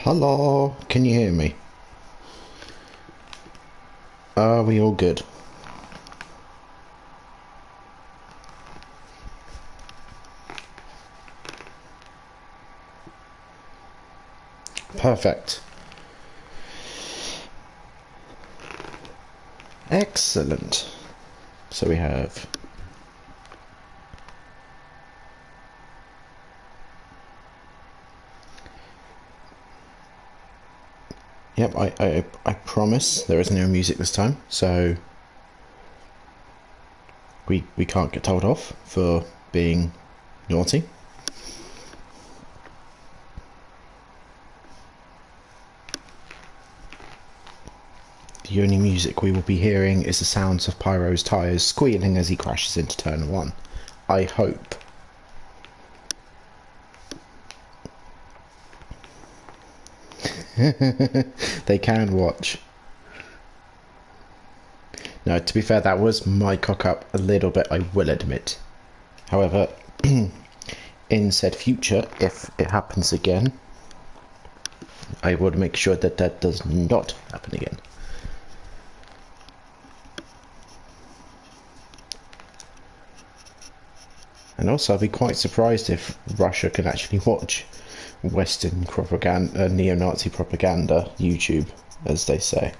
Hello, can you hear me? Are we all good? Perfect. Excellent. So we have... Yep, I promise there is no music this time, so we can't get told off for being naughty. The only music we will be hearing is the sounds of Pyro's tyres squealing as he crashes into turn 1. I hope. They can watch. No, to be fair, that was my cock up a little bit, I will admit. However, in said future, if it happens again, I would make sure that that does not happen again. And also, I'd be quite surprised if Russia can actually watch Western propaganda, neo-Nazi propaganda, YouTube, as they say.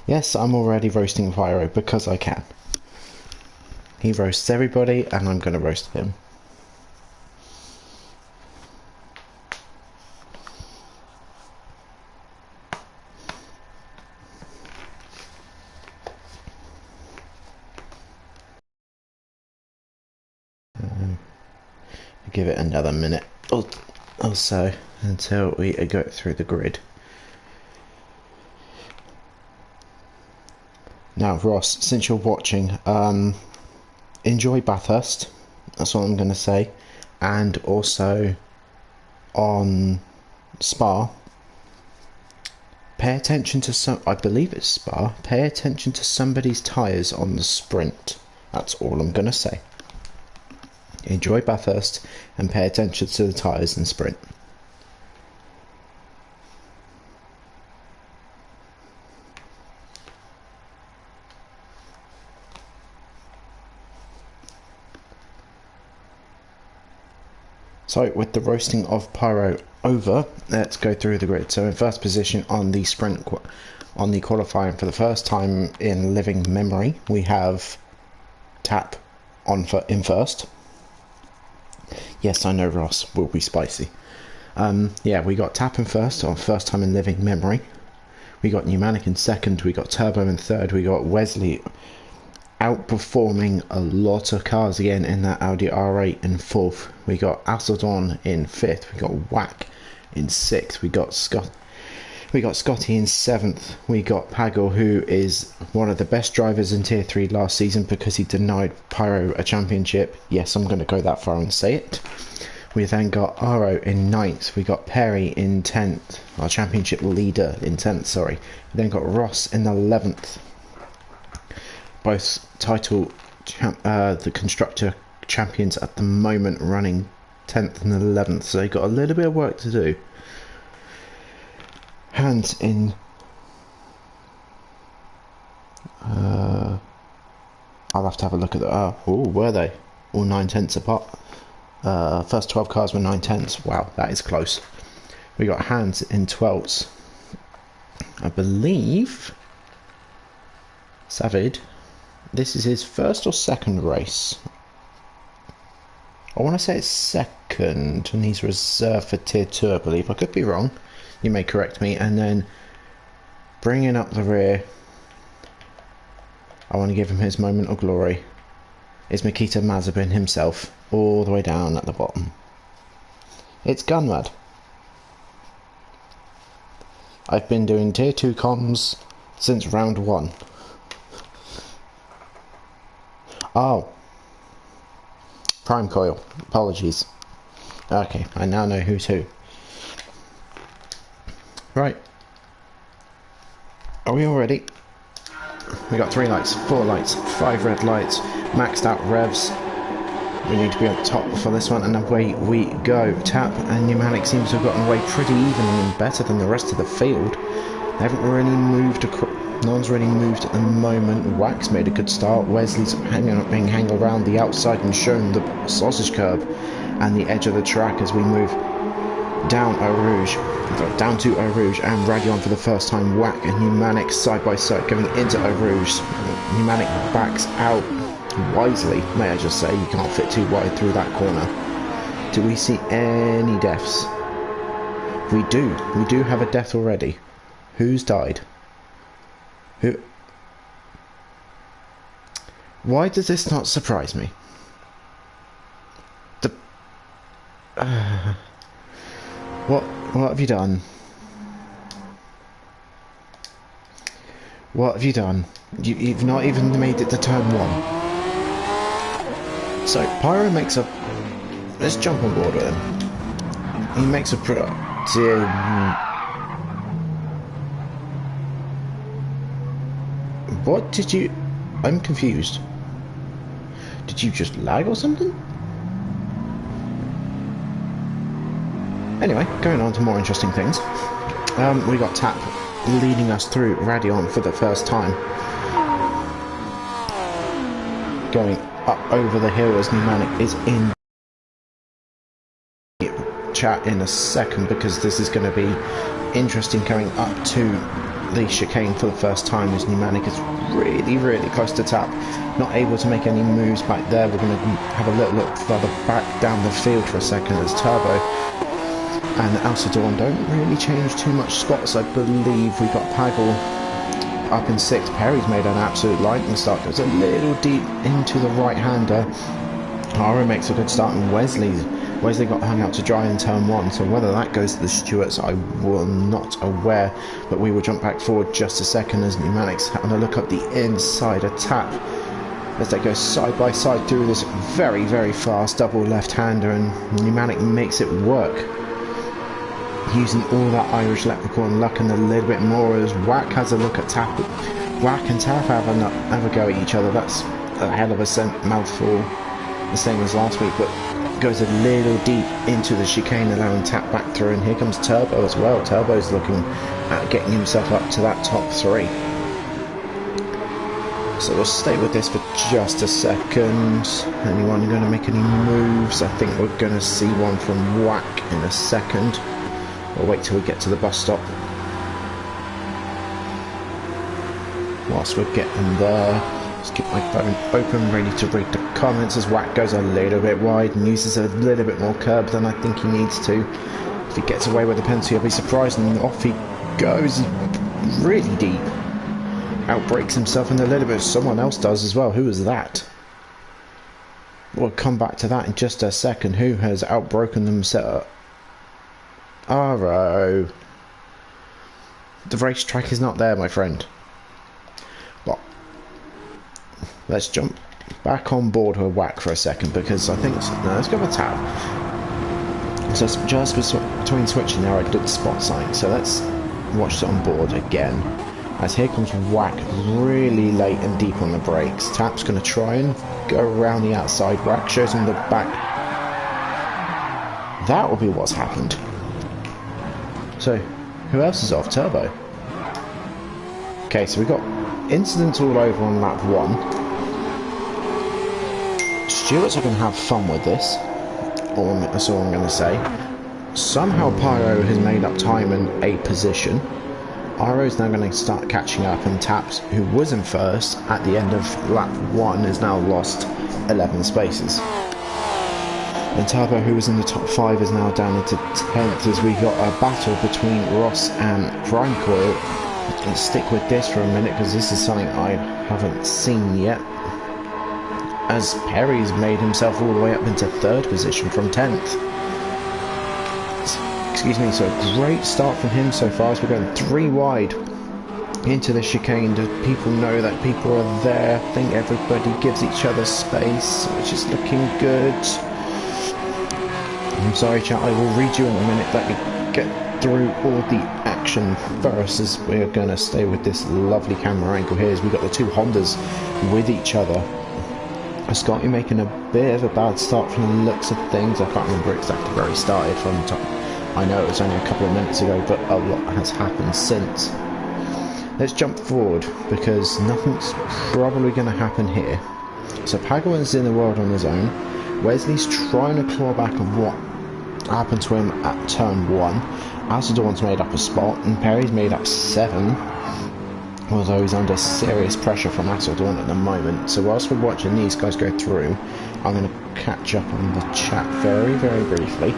Yes, I'm already roasting Pyro because I can. He roasts everybody, and I'm going to roast him. Give it another minute or so until we go through the grid. Now, Ross, since you're watching, enjoy Bathurst. That's what I'm going to say. And also on Spa, pay attention to some. I believe it's Spa. Pay attention to somebody's tyres on the sprint. That's all I'm going to say. Enjoy Bathurst and pay attention to the tyres and sprint. So with the roasting of Pyro over, let's go through the grid. So in first position on the sprint, on the qualifying for the first time in living memory, we have Tap in first. Yes, I know Ross will be spicy. Yeah, we got Tap in first, or first time in living memory. We got Pneumatic in second, we got Turbo in third, we got Wesley outperforming a lot of cars again in that Audi R8 in fourth. We got Asseldon in fifth, we got Whack in sixth, we got Scotty in seventh, we got Pagel, who is one of the best drivers in Tier 3 last season because he denied Pyro a championship. Yes, I'm going to go that far and say it. We then got Aero in 9th, we got Perry in 10th, our championship leader in 10th, sorry. We then got Ross in 11th. Both the constructor champions at the moment running 10th and 11th, so they got a little bit of work to do. Hands in I'll have to have a look at that. Were they all 9/10 apart? First 12 cars were 9/10. Wow, that is close. We got Hands in 12s. I believe Savid, this is his first or second race. I want to say it's second, and he's reserved for Tier 2, I believe. I could be wrong. You may correct me. And then bringing up the rear, I want to give him his moment of glory, is Mikita Mazepin himself, all the way down at the bottom. It's Gunmad. I've been doing Tier 2 comms since round 1. Oh. Prime Coil. Apologies. Okay, I now know who's who. Right. Are we all ready? We got 3 lights, 4 lights, 5 red lights, maxed out revs. We need to be on top for this one, and away we go. Tap and Pneumatic seems to have gotten away pretty evenly and better than the rest of the field. They haven't really moved across. No one's really moved at the moment. Wax made a good start. Wesley's hanging around the outside and showing the sausage curb and the edge of the track as we move down Eau Rouge. Down to Eau Rouge, and Radion for the first time. Wack and Pneumatic side by side going into Eau Rouge. Pneumatic backs out wisely, may I just say. You can't fit too wide through that corner. Do we see any deaths? We do have a death already. Who's died? Who? Why does this not surprise me? What have you done? What have you done? You've not even made it to turn 1. So Pyro makes a. Let's jump on board with him. He makes a productive. What did you... I'm confused. Did you just lag or something? Anyway, going on to more interesting things. We got Tap leading us through Radion for the first time. Going up over the hill as Pneumatic is in chat in a second, because this is going to be interesting going up to the chicane for the first time as Pneumatic is really close to Tap. Not able to make any moves back there. We're going to have a little look further back down the field for a second as Turbo and Alcidorn don't really change too much spots. I believe we got Pagel up in 6th. Perry's made an absolute lightning start. Goes a little deep into the right-hander. Aero makes a good start, and Wesley got hung out to dry in turn 1, so whether that goes to the Stewarts I will not aware, but we will jump back forward just a second as Pneumatic's having a look up the inside of Tap as they go side by side through this very fast double left-hander, and Pneumatic makes it work using all that Irish Leprechaun luck and a little bit more as Wack has a look at Tap. Wack and Tap have a go at each other. That's a hell of a mouthful, the same as last week, but goes a little deep into the chicane, allowing Tap back through, and here comes Turbo as well. Turbo's looking at getting himself up to that top 3. So we'll stay with this for just a second. Anyone going to make any moves? I think we're going to see one from Wack in a second. We'll wait till we get to the bus stop. Whilst we're getting there, just keep my phone open, ready to read the comments as Wack goes a little bit wide and uses a little bit more curb than I think he needs to. If he gets away with the penalty, I'll be surprised, and off he goes really deep. Outbreaks himself in a little bit. Someone else does as well. Who is that? We'll come back to that in just a second. Who has outbroken themselves? Aero. The racetrack is not there, my friend. But let's jump back on board with Wack for a second, because I think let's go with Tap. So just between switching there, I did spot something. So let's watch it on board again. As here comes Wack really late and deep on the brakes. Tap's going to try and go around the outside. Wack shows him the back. That will be what's happened. So, who else is off? Turbo. Okay, so we got incidents all over on lap 1. Stewarts are going to have fun with this. That's all I'm going to say. Somehow Pyro has made up time in a position. Aero's now going to start catching up, and Taps, who was in first at the end of lap 1, has now lost 11 spaces. And Turbo, who was in the top 5, is now down into 10th as we got a battle between Ross and Prime Coil. Let's stick with this for a minute, because this is something I haven't seen yet. As Perry's made himself all the way up into 3rd position from 10th. Excuse me, so a great start from him so far as we're going 3 wide into the chicane. Do people know that people are there? I think everybody gives each other space, which is looking good. I'm sorry chat, I will read you in a minute. Let me get through all the action first, as we're going to stay with this lovely camera angle here as we've got the 2 Hondas with each other. Scotty making a bit of a bad start from the looks of things. I can't remember exactly where he started from the top. I know it was only a couple of minutes ago, but a lot has happened since. Let's jump forward, because nothing's probably going to happen here. So Pagelson's in the world on his own. Wesley's trying to claw back on what happened to him at turn 1. Asadorn's made up a spot, and Perry's made up 7. Although he's under serious pressure from Asadorn at the moment. So whilst we're watching these guys go through, I'm going to catch up on the chat very, very briefly.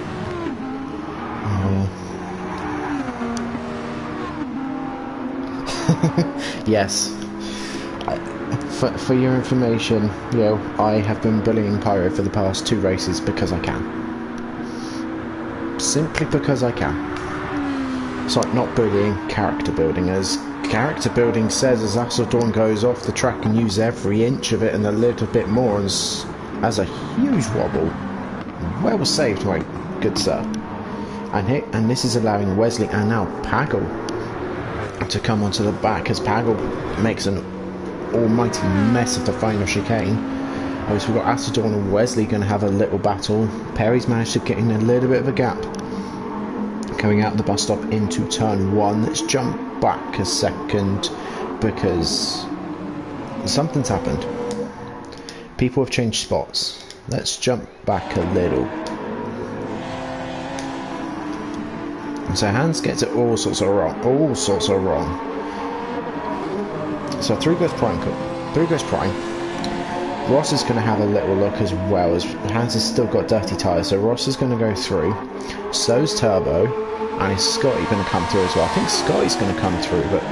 Yes. For your information, you know, I have been bullying Pyro for the past 2 races because I can. Simply because I can. It's like not bullying, character building, as character building says as Asadorn goes off the track and uses every inch of it and a little bit more and has a huge wobble. Well saved, my good sir. And this is allowing Wesley and now Pagel to come onto the back as Pagel makes an almighty mess of the final chicane. Obviously we've got Asadorn and Wesley going to have a little battle. Perry's managed to get in a little bit of a gap. Coming out of the bus stop into turn 1. Let's jump back a second because something's happened. People have changed spots. Let's jump back a little. So Hans gets it all sorts of wrong. So through goes Prime. Ross is going to have a little look as well, as Hans has still got dirty tyres, so Ross is going to go through. So's Turbo, and is Scotty going to come through as well? I think Scotty's going to come through, but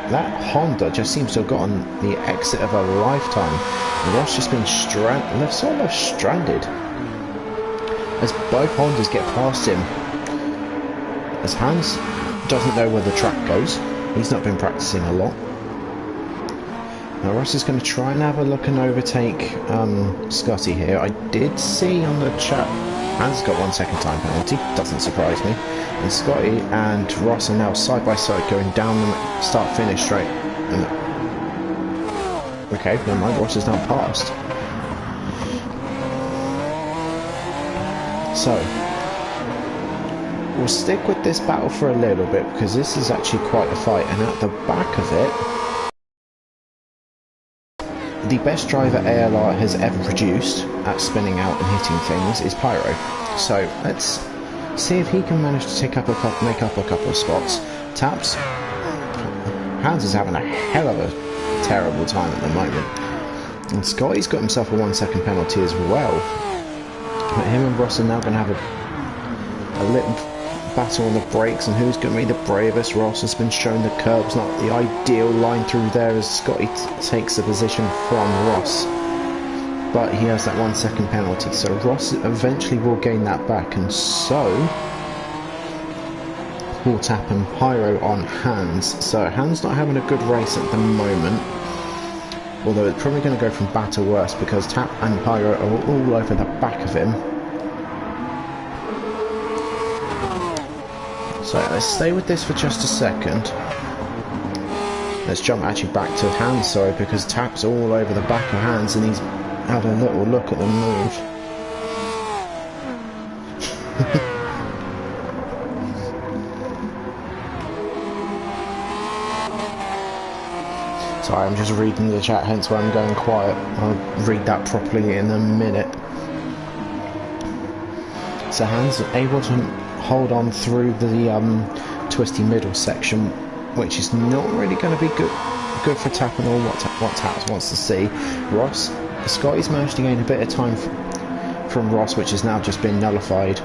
that Honda just seems to have gotten the exit of a lifetime. And Ross just been sort of stranded as both Hondas get past him. As Hans doesn't know where the track goes, he's not been practicing a lot. Now Ross is going to try and have a look and overtake Scotty here. I did see on the chat, Hans got 1 second time penalty, doesn't surprise me. And Scotty and Ross are now side by side going down the start-finish straight. And okay, never mind, Ross is now passed. So we'll stick with this battle for a little bit because this is actually quite a fight, and at the back of it, the best driver ALR has ever produced at spinning out and hitting things is Pyro. So let's see if he can manage to make up a couple of spots. Taps. Hans is having a hell of a terrible time at the moment. And Scotty's got himself a 1 second penalty as well. But him and Ross are now going to have a little battle on the brakes, and who's going to be the bravest? Ross has been shown the curb's not the ideal line through there as Scotty takes the position from Ross, but he has that 1 second penalty, so Ross eventually will gain that back, and so will Tap and Pyro on Hans. So Hans not having a good race at the moment, although it's probably going to go from bad to worse because Tap and Pyro are all over the back of him. So let's stay with this for just a second. Let's jump actually back to Hans, sorry, because Tap's all over the back of Hans and he's had a little look at the move. Sorry, I'm just reading the chat, hence why I'm going quiet. I'll read that properly in a minute. So Hans able to hold on through the twisty middle section, which is not really going to be good for Tap and all what Tap wants to see. Scotty's managed to gain a bit of time from Ross, which has now just been nullified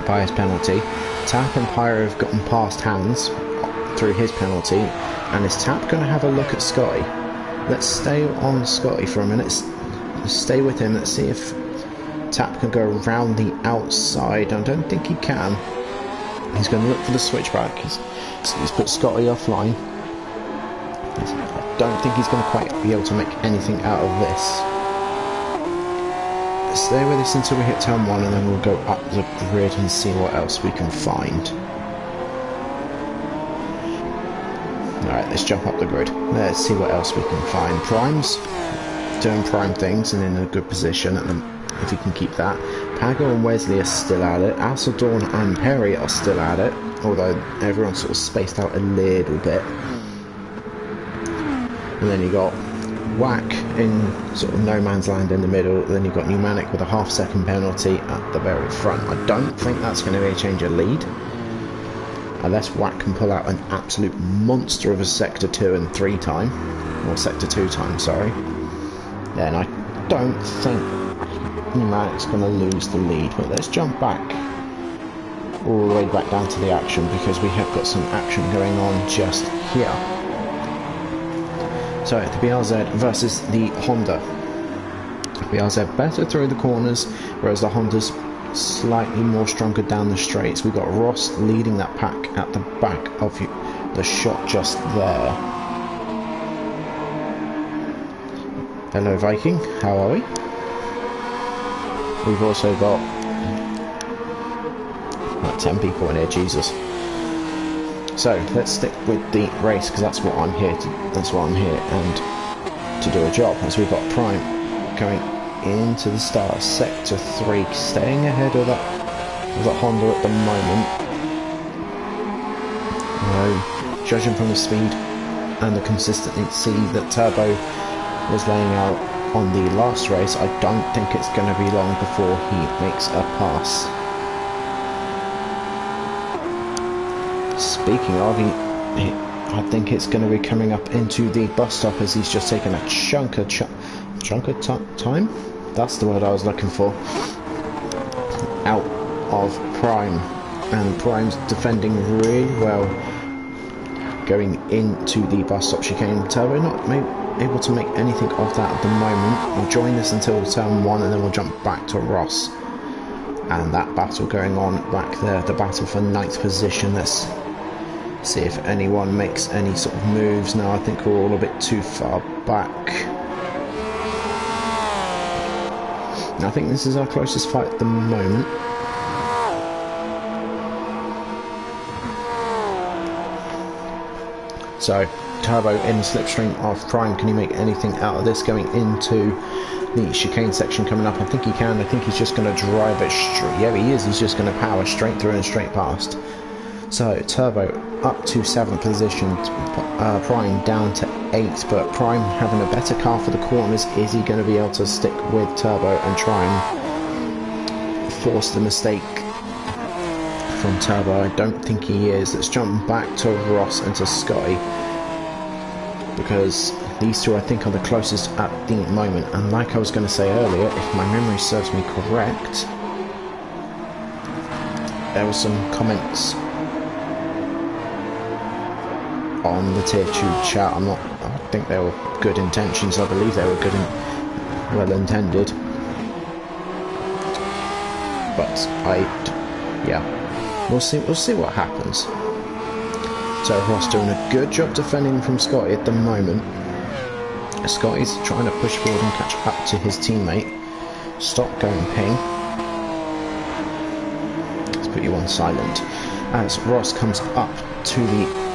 by his penalty. Tap and Pyro have gotten past Hans through his penalty, and is Tap going to have a look at Scotty? Let's stay on Scotty for a minute. Let's stay with him. Let's see if Tap can go around the outside. I don't think he can. He's going to look for the switchback. He's put Scotty offline. I don't think he's going to quite be able to make anything out of this. Let's stay with this until we hit turn 1, and then we'll go up the grid and see what else we can find. Alright, let's jump up the grid. Let's see what else we can find. Primes. doing prime things and in a good position at the, if he can keep that. Pago and Wesley are still at it. Asseldorn and Perry are still at it, although everyone's sort of spaced out a little bit. And then you got Whack in sort of no man's land in the middle. Then you've got Pneumatic with a half-second penalty at the very front. I don't think that's going to be a change of lead, unless Whack can pull out an absolute monster of a Sector 2 and 3 time, or Sector 2 time, sorry. Then I don't think Pneumatic's going to lose the lead. But let's jump back all the way back down to the action, because we have got some action going on just here. So the BRZ versus the Honda. BRZ better through the corners, whereas the Honda's slightly more stronger down the straights. We've got Ross leading that pack at the back of the shot just there. Hello Viking, how are we? We've also got about 10 people in here, Jesus. So let's stick with the race, because that's what I'm here to. That's why I'm here, and to do a job. As we've got Prime going into the start, Sector 3, staying ahead of that Honda at the moment. Judging from the speed and the consistency that Turbo was laying out on the last race, I don't think it's going to be long before he makes a pass. Speaking of, I think it's going to be coming up into the bus stop, as he's just taken a chunk of time. That's the word I was looking for. Out of Prime, and Prime's defending really well going into the bus stop chicane. Turbo not able to make anything of that at the moment. We'll join this until turn 1, and then we'll jump back to Ross. And that battle going on back there, the battle for 9th position. Let's see if anyone makes any sort of moves now. I think we're all a bit too far back. I think this is our closest fight at the moment. So, Turbo in the slipstream of Prime. Can he make anything out of this going into the chicane section coming up? I think he can. I think he's just going to drive it straight. Yeah, he is. He's just going to power straight through and straight past. So, Turbo up to 7th position. Prime down to 8th. But Prime having a better car for the corners. Is he going to be able to stick with Turbo and try and force the mistake from Turbo? I don't think he is. Let's jump back to Ross and to Scotty, because these two I think are the closest at the moment. And like I was going to say earlier, if my memory serves me correct, there were some comments on the tier 2 chat. I think they were good intentions. I believe they were good and well intended, but we'll see what happens. So Ross doing a good job defending from Scotty at the moment. Scotty's trying to push forward and catch up to his teammate. Stop going ping. Let's put you on silent. As Ross comes up to the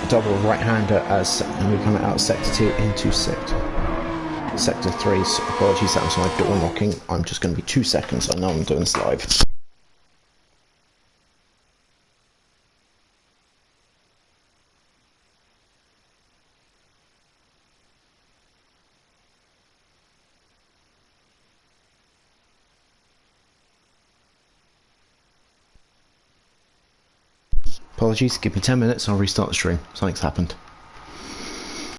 double right-hander as we come out of Sector 2 into Sector 3. So apologies, that was my door knocking. I'm just going to be 2 seconds. I know I'm doing this live. Apologies, give me 10 minutes, I'll restart the stream. Something's happened.